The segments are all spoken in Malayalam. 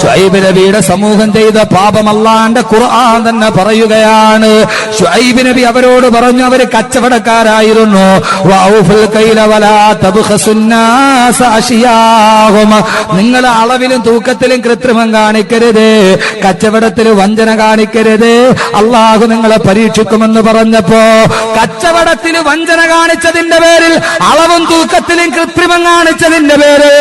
ശുഐബ് നബിയുടെ സമൂഹം ചെയ്ത പാപം അല്ലാഹുവിന്റെ ഖുർആൻ തന്നെ പറയുകയാണ്. ശുഐബ് നബി അവരോട് പറഞ്ഞു, അവര് കച്ചവടക്കാരായിരുന്നു. വഔഫുൽ കൈല വലാ തബ്ഖസുന്നാസ അശിയാഹും, നിങ്ങൾ അളവിലും തൂക്കത്തിലും കൃത്രിമം കാണിക്കരുത്, കച്ചവടത്തിൽ വഞ്ചന കാണിക്കരുത്, അള്ളാഹു നിങ്ങളെ പരീക്ഷിക്കുമെന്ന് പറഞ്ഞപ്പോ കച്ചവടത്തിൽ വഞ്ചന കാണിച്ചതിന്റെ പേരിൽ, അളവും തൂക്കത്തിലും കൃത്രിമം കാണിച്ചതിന്റെ പേര്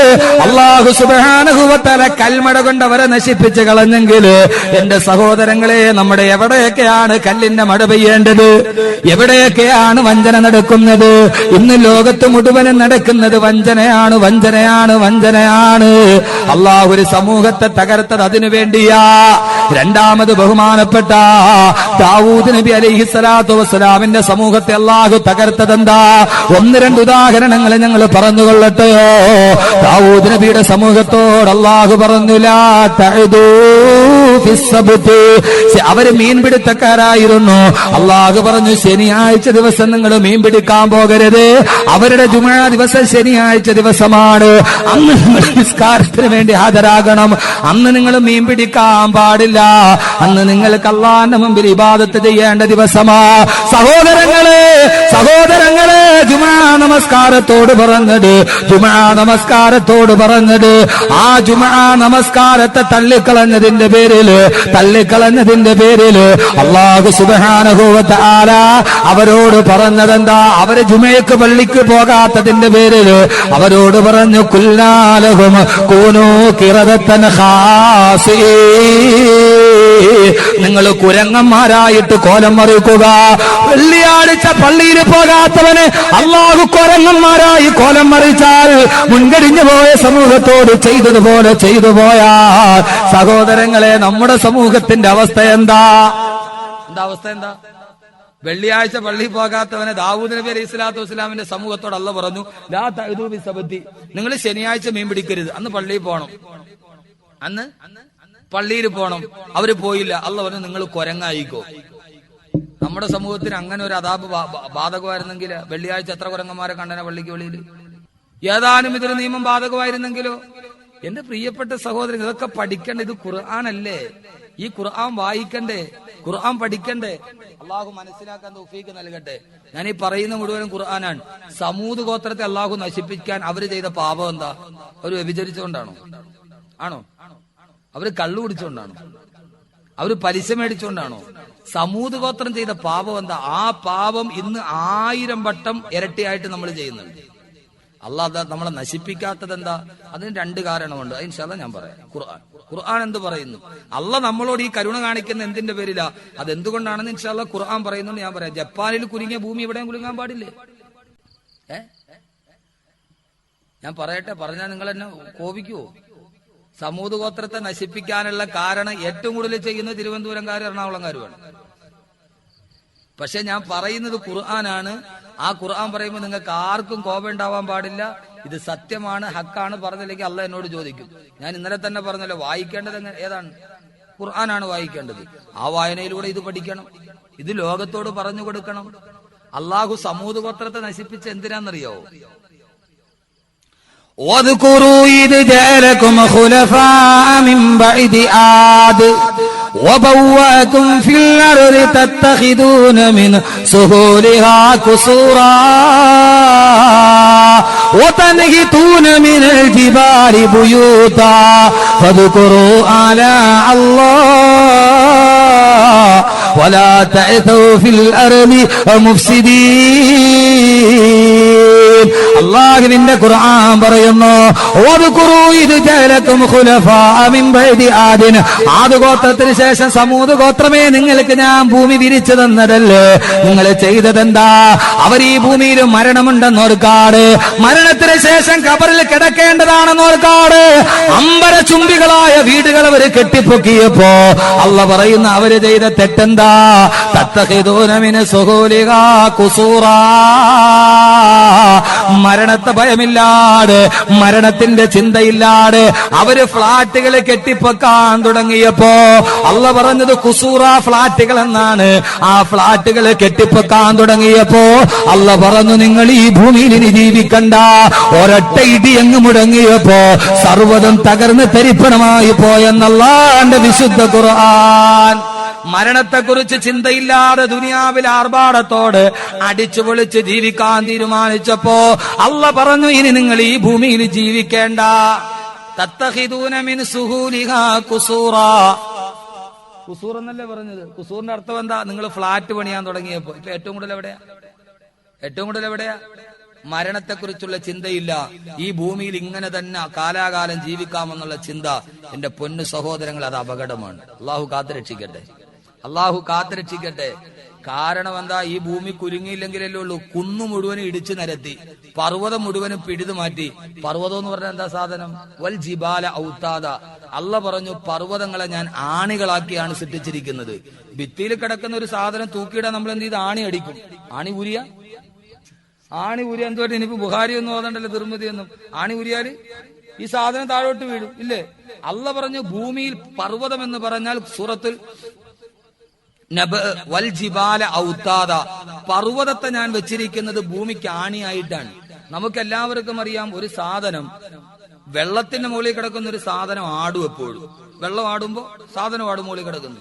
അള്ളാഹു സുബ്ഹാനഹു വ തആല കൽമഴ കൊണ്ട് അവരെ നശിപ്പിച്ച് കളഞ്ഞെങ്കിൽ എന്റെ സഹോദരങ്ങളെ, നമ്മുടെ എവിടെയൊക്കെയാണ് കല്ലിന്റെ മഴ പെയ്യേണ്ടത്? എവിടെയൊക്കെയാണ് വഞ്ചന നടക്കുന്നത്? ഇന്ന് ലോകത്ത് മുഴുവനും നടക്കുന്നത് വഞ്ചനയാണ്, വഞ്ചനയാണ്, വഞ്ചനയാണ്. അള്ളാഹു ഒരു സമൂഹത്തെ തകർത്തത് അതിനു വേണ്ടിയാ. രണ്ടാമത് ബഹുമാനപ്പെട്ട ദാവൂദ് നബി അലൈഹിസ്സലാത്തു വസ്സലാമിന്റെ സമൂഹത്തെ അള്ളാഹു തകർത്തതെന്താ? ഒന്ന് രണ്ട് ഉദാഹരണങ്ങൾ ഞങ്ങൾ പറഞ്ഞുകൊള്ളട്ടെയോ? ദാവൂദ് നബിയുടെ സമൂഹത്തോട് അള്ളാഹു പറഞ്ഞു, ലാ തഅദൂ ഫിസ്സബ്തി, അവര് മീൻപിടുത്തക്കാരായിരുന്നു. അള്ളാഹു പറഞ്ഞു, ശനിയാഴ്ച ദിവസം നിങ്ങൾ മീൻ പിടിക്കാൻ പോകരുത്. അവരുടെ ജുമുഅ ദിവസം ശനിയാഴ്ച ദിവസമാണ്. അന്ന് നിങ്ങൾ നിസ്കാരത്തിന് വേണ്ടി ഹാജരാകണം. അന്ന് നിങ്ങൾ മീൻ പിടിക്കാൻ പാടില്ല. അന്ന് നിങ്ങൾക്ക് അല്ലാഹുവിന്റെ മുമ്പിൽ ഇബാദത്ത് ചെയ്യേണ്ട ദിവസമാ. സഹോദരങ്ങളെ, സഹോദരങ്ങളെ, ജുമുഅ നമസ്കാരത്തോട് പറഞ്ഞത്, ജുമുഅ നമസ്കാരത്തോട് പറഞ്ഞത്, ആ ജുമുഅ നമസ്കാരത്തെ തള്ളിക്കളഞ്ഞതിന്റെ പേരില് അല്ലാഹു സുബ്ഹാനഹു വ തആല അവരോട് പറഞ്ഞതെന്താ? അവര് ജുമയ്ക്ക് പള്ളിക്ക് പോകാത്തതിന്റെ പേരില് അവരോട് പറഞ്ഞു, കുല്ലാലഹും കൂനൂ ഖിറദത്തൻ ഖാസിഈൻ, നിങ്ങൾ കുരങ്ങന്മാരായിട്ട് കോലം മറിക്കുക. വെള്ളിയാഴ്ച പള്ളിയിൽ പോകാത്തവന് അല്ലാഹു കുരങ്ങന്മാരായി കോലം മറിച്ചാൽ മുൻകഴിഞ്ഞു പോയ സമൂഹത്തോട് ചെയ്തതുപോലെ ചെയ്തു പോയാൽ, സഹോദരങ്ങളെ, നമ്മുടെ സമൂഹത്തിന്റെ അവസ്ഥ എന്താ? അവസ്ഥ എന്താ? വെള്ളിയാഴ്ച പള്ളിയിൽ പോകാത്തവനെ ദാവൂദ് നബി അലൈഹി സ്വലാത്തു വസ്സലാമിന്റെ സമൂഹത്തോട് അല്ലാഹു പറഞ്ഞു, ലാ തഅദൂ ബിസ്സബ്തി, നിങ്ങൾ ശനിയാഴ്ച മീൻ പിടിക്കരുത്, അന്ന് പള്ളിയിൽ പോകണം, അന്ന് പള്ളിയിൽ പോകണം. അവര് പോയില്ല. അല്ലാഹു പറഞ്ഞു, നിങ്ങൾ കുരങ്ങായിക്കോ. നമ്മുടെ സമൂഹത്തിന് അങ്ങനെ ഒരു അദാബ് ബാധകമായിരുന്നെങ്കിൽ വെള്ളിയാഴ്ച എത്ര കുരങ്ങന്മാരെ കണ്ടന പള്ളിക്ക് വെളിയിൽ? ഏതാനും ഇതൊരു നിയമം ബാധകമായിരുന്നെങ്കിലോ? എന്റെ പ്രിയപ്പെട്ട സഹോദരൻ, ഇതൊക്കെ പഠിക്കണ്ടേ? ഇത് ഖുർആനല്ലേ? ഈ ഖുർആൻ വായിക്കണ്ടേ? ഖുർആൻ പഠിക്കണ്ടേ? അള്ളാഹു മനസ്സിലാക്കാൻ തൗഫീഖ് നൽകട്ടെ. ഞാൻ ഈ പറയുന്ന മുഴുവനും ഖുർആനാണ്. സമൂദ് ഗോത്രത്തെ അള്ളാഹു നശിപ്പിക്കാൻ അവര് ചെയ്ത പാപം എന്താ? അവര് വ്യഭിചരിച്ചുകൊണ്ടാണോ? ആണോ? അവര് കള്ളു കുടിച്ചുകൊണ്ടാണോ? അവര് പലിശ മേടിച്ചുകൊണ്ടാണോ? സമൂദ് ഗോത്രം ചെയ്ത പാപം എന്താ? ആ പാപം ഇന്ന് 1000 വട്ടം ഇരട്ടിയായിട്ട് നമ്മൾ ചെയ്യുന്നുണ്ട്. അള്ളാഹ് നമ്മളെ നശിപ്പിക്കാത്തത് എന്താ? അതിന് 2 കാരണമുണ്ട്. അത് ഇൻഷാ അല്ലാഹ് ഞാൻ പറയാം. ഖുർആൻ എന്ത് പറയുന്നു? അള്ളാഹ് നമ്മളോട് ഈ കരുണ കാണിക്കുന്ന എന്തിന്റെ പേരിലാ? അതെന്തുകൊണ്ടാണെന്ന് ഇൻഷാ അല്ലാഹ് ഖുർആൻ പറയുന്നുണ്ട്. ഞാൻ പറയാം. ജപ്പാനിൽ കുലുങ്ങിയ ഭൂമി എവിടെയും കുലുങ്ങാൻ പാടില്ലേ? ഞാൻ പറയട്ടെ, പറഞ്ഞാൽ നിങ്ങൾ എന്നെ കോപിക്കുവോ? സമൂദ് ഗോത്രത്തെ നശിപ്പിക്കാനുള്ള കാരണം ഏറ്റവും കൂടുതൽ ചെയ്യുന്നത് തിരുവനന്തപുരംകാരും എറണാകുളംകാരുമാണ്. പക്ഷെ ഞാൻ പറയുന്നത് ഖുർആനാണ്. ആ ഖുർആൻ പറയുമ്പോൾ നിങ്ങൾക്ക് ആർക്കും കോപം ഉണ്ടാവാൻ പാടില്ല. ഇത് സത്യമാണ്, ഹക്കാണ്. പറഞ്ഞില്ലെങ്കിൽ അള്ളാഹ് എന്നോട് ചോദിക്കും. ഞാൻ ഇന്നലെ തന്നെ പറഞ്ഞല്ലോ, വായിക്കേണ്ടത് ഏതാണ്? ഖുർആനാണ് വായിക്കേണ്ടത്. ആ വായനയിലൂടെ ഇത് പഠിക്കണം. ഇത് ലോകത്തോട് പറഞ്ഞു കൊടുക്കണം. അള്ളാഹു സമൂദ് ഗോത്രത്തെ നശിപ്പിച്ച എന്തിനാണെന്നറിയോ? واذكروا إذ جعلكم خلفاء من بعد عاد وبوأكم في الأرض تتخذون من سهولها قصورا وتنحتون من الجبال بيوتا فاذكروا آلاء الله ولا تعثوا في الأرض مفسدين. അല്ലാഹുവിന്റെ ഖുർആൻ പറയുന്നു, ആദ് ഗോത്രത്തിന് ശേഷം സമൂദ് ഗോത്രമേ, നിങ്ങൾക്ക് ഞാൻ ഭൂമി വിരിച്ചു തന്നതല്ലേ? നിങ്ങൾ ചെയ്തതെന്താ? അവർ ഈ ഭൂമിയിൽ മരണമുണ്ടെന്നോർക്കാട്, മരണത്തിന് ശേഷം കബറിൽ കിടക്കേണ്ടതാണെന്നോർക്കാട് അമ്പരചുംബികളായ വീടുകൾ അവർ കെട്ടിപ്പൊക്കിയപ്പോ അല്ലാഹ് പറയുന്ന അവര് ചെയ്ത തെറ്റെന്താ? തത്തഖിദൂന മിൻ സുഹൂലിഹാ ഖുസൂറാ മരണത്തെ ഭയമില്ലാതെ, മരണത്തിന്റെ ചിന്തയില്ലാതെ അവര് ഫ്ളാറ്റുകൾ കെട്ടിപ്പൊക്കാൻ തുടങ്ങിയപ്പോ അള്ളാഹ് പറഞ്ഞത് ഖുസൂറ ഫ്ളാറ്റുകൾ എന്നാണ്. ആ ഫ്ളാറ്റുകൾ കെട്ടിപ്പൊക്കാൻ തുടങ്ങിയപ്പോ അള്ളാഹ് പറഞ്ഞു, നിങ്ങൾ ഈ ഭൂമിയിൽ ഇനി ജീവിക്കണ്ട. ഒരൊറ്റ ഇടി അങ്ങ് മുടങ്ങിയപ്പോ സർവ്വതും തകർന്ന് തരിപ്പണമായി പോയെന്നല്ലാന്റെ വിശുദ്ധ ഖുർആൻ. മരണത്തെക്കുറിച്ച് ചിന്തയില്ലാതെ ദുനിയാവിൽ ആർഭാടത്തോട് അടിച്ചു പൊളിച്ച് ജീവിക്കാൻ തീരുമാനിച്ചപ്പോ അള്ളാഹ് പറഞ്ഞു, ഇനി നിങ്ങൾ ഈ ഭൂമിയിൽ ജീവിക്കേണ്ട. തത്തഖിദൂന മിൻ സുഹൂലിഹാ ഖുസൂറാ. ഖുസൂർ എന്നല്ലേ പറഞ്ഞത്? ഖുസൂറിന്റെ അർത്ഥം എന്താ? നിങ്ങൾ ഫ്ലാറ്റ് പണിയാൻ തുടങ്ങിയപ്പോ ഇപ്പൊ ഏറ്റവും കൂടുതൽ എവിടെയാ മരണത്തെക്കുറിച്ചുള്ള ചിന്തയില്ല. ഈ ഭൂമിയിൽ ഇങ്ങനെ തന്നെ കാലാകാലം ജീവിക്കാമെന്നുള്ള ചിന്ത. എന്റെ പൊന്നു സഹോദരങ്ങൾ, അത് അപകടമാണ്. അള്ളാഹു കാത്തുരക്ഷിക്കട്ടെ. കാരണം എന്താ? ഈ ഭൂമി കുലുങ്ങിയില്ലെങ്കിലല്ലേ ഉള്ളൂ. കുന്നു മുഴുവനും ഇടിച്ചു നിരത്തി, പർവ്വതം മുഴുവനും പിടിതു മാറ്റി. പർവ്വതം എന്ന് പറഞ്ഞാൽ എന്താ സാധനം? വൽ ജിബാല ഔതാദ. അള്ളാഹ് പറഞ്ഞു, പർവ്വതങ്ങളെ ഞാൻ ആണികളാക്കിയാണ് സൃഷ്ടിച്ചിരിക്കുന്നത്. ഭിത്തിയിൽ കിടക്കുന്ന ഒരു സാധനം തൂക്കിയിടാൻ നമ്മൾ എന്ത് ചെയ്ത്? ആണി അടിക്കും. ആണി ഊരിയ എന്തുമായിട്ട്? ഇനിയിപ്പോ ബുഹാരി ഒന്നും ഓതണ്ടല്ലോ, തിരുമതി ഒന്നും. ആണി ഊരിയാല് ഈ സാധനം താഴോട്ട് വീഴും, ഇല്ലേ? അള്ളാഹ് പറഞ്ഞു, ഭൂമിയിൽ പർവ്വതം എന്ന് പറഞ്ഞാൽ സൂറത്തുൽ വൽ ജിബാല ഔതാദ, പർവ്വതത്തെ ഞാൻ വെച്ചിരിക്കുന്നത് ഭൂമിക്ക് ആണിയായിട്ടാണ്. നമുക്ക് എല്ലാവർക്കും അറിയാം, ഒരു സാധനം വെള്ളത്തിന്റെ മുകളിൽ കിടക്കുന്ന ഒരു സാധനം ആടും. എപ്പോഴും വെള്ളം ആടുമ്പോ സാധനം ആടും മുകളിൽ കിടക്കുന്നു.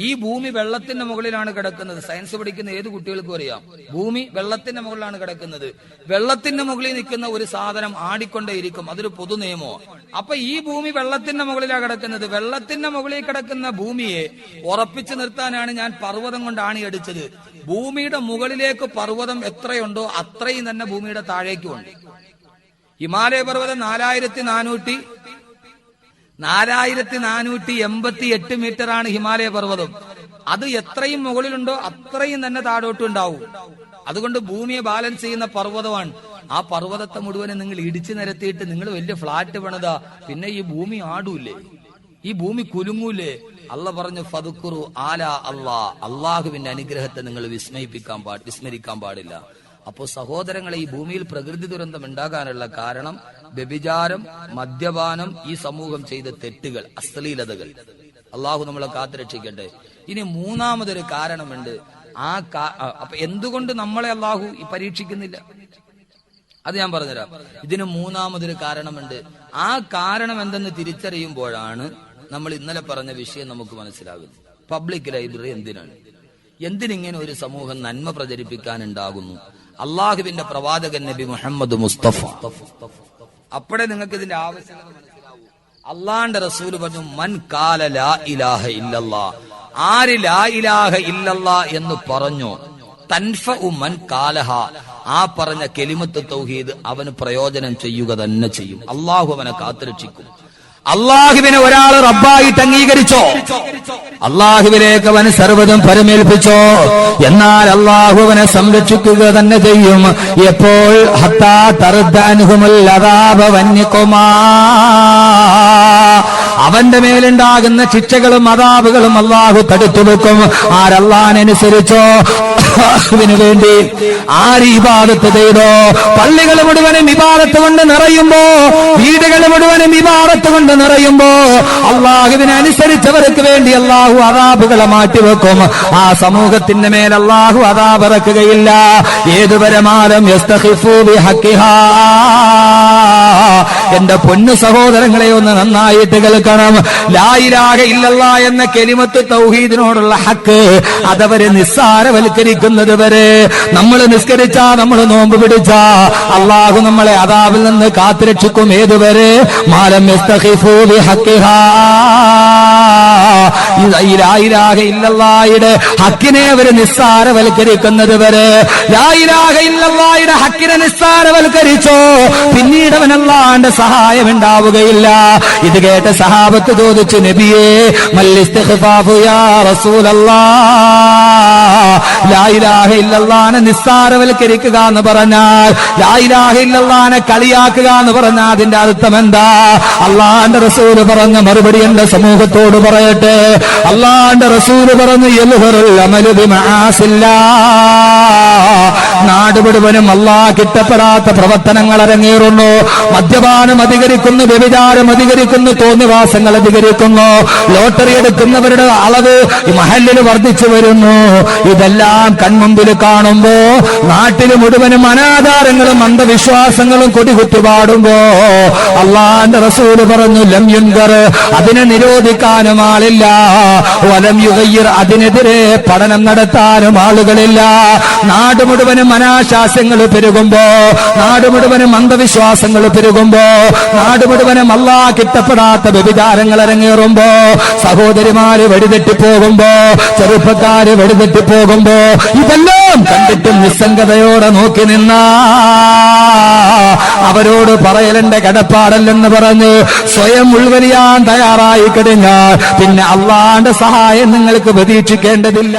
ഈ ഭൂമി വെള്ളത്തിന്റെ മുകളിലാണ് കിടക്കുന്നത്. സയൻസ് പഠിക്കുന്ന ഏത് കുട്ടികൾക്കും അറിയാം, ഭൂമി വെള്ളത്തിന്റെ മുകളിലാണ് കിടക്കുന്നത്. വെള്ളത്തിന്റെ മുകളിൽ നിൽക്കുന്ന ഒരു സാധനം ആടിക്കൊണ്ടേയിരിക്കും. അതൊരു പൊതു നിയമമോ. അപ്പൊ ഈ ഭൂമി വെള്ളത്തിന്റെ മുകളിലാണ് കിടക്കുന്നത്. വെള്ളത്തിന്റെ മുകളിൽ കിടക്കുന്ന ഭൂമിയെ ഉറപ്പിച്ചു നിർത്താനാണ് ഞാൻ പർവ്വതം കൊണ്ട് ആണിയടിച്ചത്. ഭൂമിയുടെ മുകളിലേക്ക് പർവ്വതം എത്രയുണ്ടോ അത്രയും തന്നെ ഭൂമിയുടെ താഴേക്കുമുണ്ട്. ഹിമാലയ പർവ്വതം 4488 മീറ്ററാണ് ഹിമാലയ പർവ്വതം. അത് എത്രയും മുകളിലുണ്ടോ അത്രയും തന്നെ താഴോട്ടുണ്ടാവും. അതുകൊണ്ട് ഭൂമിയെ ബാലൻസ് ചെയ്യുന്ന പർവ്വതമാണ്. ആ പർവ്വതത്തെ മുഴുവനും നിങ്ങൾ ഇടിച്ചു നിരത്തിയിട്ട് നിങ്ങൾ വലിയ ഫ്ലാറ്റ് പണിതാ, പിന്നെ ഈ ഭൂമി ആടൂലേ? ഈ ഭൂമി കുലുങ്ങൂലേ? അള്ളാഹ് പറഞ്ഞു, ഫദ്കുറു ആലാ അല്ലാഹ്, അള്ളാഹുവിന്റെ അനുഗ്രഹത്തെ നിങ്ങൾ വിസ്മരിക്കാൻ പാടില്ല. അപ്പോ സഹോദരങ്ങളെ, ഈ ഭൂമിയിൽ പ്രകൃതി ദുരന്തം ഉണ്ടാകാനുള്ള കാരണം വ്യഭിചാരം, മദ്യപാനം, ഈ സമൂഹം ചെയ്ത തെറ്റുകൾ, അശ്ലീലതകൾ. അള്ളാഹു നമ്മളെ കാത്തുരക്ഷിക്കട്ടെ. ഇനി മൂന്നാമതൊരു കാരണമുണ്ട്. അപ്പൊ എന്തുകൊണ്ട് നമ്മളെ അള്ളാഹു പരീക്ഷിക്കുന്നില്ല? അത് ഞാൻ പറഞ്ഞുതരാം. ഇതിന് മൂന്നാമതൊരു കാരണമുണ്ട്. ആ കാരണം എന്തെന്ന് തിരിച്ചറിയുമ്പോഴാണ് നമ്മൾ ഇന്നലെ പറഞ്ഞ വിഷയം നമുക്ക് മനസ്സിലാകുന്നത്. പബ്ലിക് ലൈബ്രറി എന്തിനിങ്ങനെ ഒരു സമൂഹം നന്മ പ്രചരിപ്പിക്കാനുണ്ടാകുന്നു? അള്ളാഹുവിന്റെ പ്രവാചകൻ നബി മുഹമ്മദ് മുസ്തഫ. അപ്പോഴേ നിങ്ങൾക്ക് ഇതിന്റെ ആവശ്യകത മനസ്സിലാവൂ. അള്ളാന്റെ റസൂൽ പറഞ്ഞു, മൻ കാല ലാ ഇലാഹ ഇല്ലല്ലാ, ആര് ലാ ഇലാഹ ഇല്ലല്ലാ എന്ന് പറഞ്ഞു, തൻഫഉ മൻ കാലഹ, ആ പറഞ്ഞ കെലിമത്ത് തൗഹീദ് അവന് പ്രയോജനം ചെയ്യുക തന്നെ ചെയ്യും. അള്ളാഹു അവനെ കാത്തുരക്ഷിക്കും. അള്ളാഹുവിനെ ഒരാൾ റബ്ബായിട്ട് അംഗീകരിച്ചോ, അള്ളാഹുവിലേക്ക് അവന് സർവ്വതും പരമേൽപ്പിച്ചോ, എന്നാൽ അള്ളാഹു അവനെ സംരക്ഷിക്കുക തന്നെ ചെയ്യും. എപ്പോൾ? ഹത്താ തർദഅൻഹുൽ അദാബ വന്നിഖുമാ, അവന്റെ മേലുണ്ടാകുന്ന ശിക്ഷകളും അദാബുകളും അള്ളാഹു തടുത്തു വെക്കും. ആരല്ലാഹുവിനനുസരിച്ചോ, അള്ളാഹുവിന് വേണ്ടി ആര് ഇബാദത്ത് ചെയ്തോ, പള്ളികൾ മുഴുവനും ഇബാദത്ത് കൊണ്ട് നിറയുമ്പോ, വീടുകൾ മുഴുവനും ഇബാദത്ത് കൊണ്ട് നിറയുമ്പോ, അള്ളാഹുവിനനുസരിച്ചവർക്ക് വേണ്ടി അള്ളാഹു അദാബുകളെ മാറ്റിവെക്കും. ആ സമൂഹത്തിന്റെ മേൽ അള്ളാഹു അദാബ് ഇറക്കുകയില്ല. ഏതുവരെ മാലം യസ്തഖിഫു ബിഹഖിഹാ. എന്റെ പൊന്നു സഹോദരങ്ങളെ, ഒന്ന് നന്നായിട്ട് കേൾക്കണം. ലാ ഇലാഹ ഇല്ലല്ലാ എന്ന കെലിമത്ത് തൗഹീദിനോടുള്ള ഹക്ക് അതവരെ നിസ്സാരവൽക്കരിക്കുന്നത് വരെ, നമ്മൾ നിസ്കരിച്ചാ, നമ്മൾ നോമ്പ് പിടിച്ചാ, അള്ളാഹു നമ്മളെ അദാബിൽ നിന്ന് കാത്തുരക്ഷിക്കും. ഏതുവരെ? മാലം യസ്തഖിഫു ബിഹഖിഹാ. ലാ ഇലാഹ ഇല്ലല്ലായുടെ ഹക്കിനെ അവർ നിസ്സാരവൽക്കരിക്കുന്നത് വരെ. ലാ ഇലാഹ ഇല്ലല്ലായുടെ ഹക്കിനെ നിസ്സാരവൽക്കരിച്ചോ, പിന്നീട് അവൻ അല്ലാഹുവിന്റെ സഹായം ഉണ്ടാവുകയില്ല. ഇത് കേട്ട സഹാബത്ത് ചോദിച്ചു, നബിയേ മൽ ഇസ്തിഗ്ഫാഫു യാ റസൂലല്ലാഹ്, ലാ ഇലാഹ ഇല്ലല്ലാഹനെ നിസ്സാരവൽക്കരിക്കുക എന്ന് പറഞ്ഞാൽ, ലാ ഇലാഹ ഇല്ലല്ലാഹനെ കളിയാക്കുക എന്ന് പറഞ്ഞാൽ അതിന്റെ അർത്ഥം എന്താ? അള്ളാഹുവിന്റെ റസൂൽ പറഞ്ഞ മറുപടി എന്റെ സമൂഹത്തോട് പറയട്ടെ. അള്ളാന്റെ റസൂല് പറഞ്ഞു യൽഹറുൽ അമലു ബിമആസില്ലാ, നാട് മുഴുവനും അല്ലാഹ് ഇഷ്ടപ്പെടാത്ത പ്രവർത്തനങ്ങൾ അരങ്ങേറുന്നു. മദ്യപാനം അധികരിക്കുന്നു, വ്യഭിചാരം അധികരിക്കുന്നു, തോന്നിവാസങ്ങൾ അധികരിക്കുന്നു, ലോട്ടറി എടുക്കുന്നവരുടെ അളവ് മഹല്ലിൽ വർദ്ധിച്ചു വരുന്നു. ഇതെല്ലാം കൺമുമ്പിൽ കാണുമ്പോ നാട്ടിൽ മുഴുവനും അനാചാരങ്ങളും അന്ധവിശ്വാസങ്ങളും കൊടികുത്തിപാടുമ്പോ അള്ളാന്റെ റസൂല് പറഞ്ഞു ലം യുൻകർ, അതിനെ നിരോധിക്കാനും ആളില്ല, വലം യുഗയ്യിർ, അതിനെതിരെ പഠനം നടത്താനും ആളുകളില്ല. നാട് മുഴുവനും അനാശാസ്യങ്ങൾ പെരുകുമ്പോ, നാട് മുഴുവനും അന്ധവിശ്വാസങ്ങൾ പെരുകുമ്പോ, നാട് മുഴുവനും അല്ലാഹ് ഇഷ്ടപ്പെടാത്ത വ്യഭിചാരങ്ങൾ അരങ്ങേറുമ്പോ, സഹോദരിമാര് വെടിതെറ്റിപ്പോകുമ്പോ, ചെറുപ്പക്കാര് വെടിതെറ്റിപ്പോകുമ്പോ, ഇതെല്ലാം കണ്ടിട്ടും നിസ്സംഗതയോടെ നോക്കി നിന്ന അവരോട് പറയലെന്റെ കടപ്പാടല്ലെന്ന് പറഞ്ഞ് സ്വയം ഉൾവലിയാൻ തയ്യാറായി കഴിഞ്ഞാൽ പിന്നെ അള്ളാന്റെ സഹായം നിങ്ങൾക്ക് പ്രതീക്ഷിക്കേണ്ടതില്ല.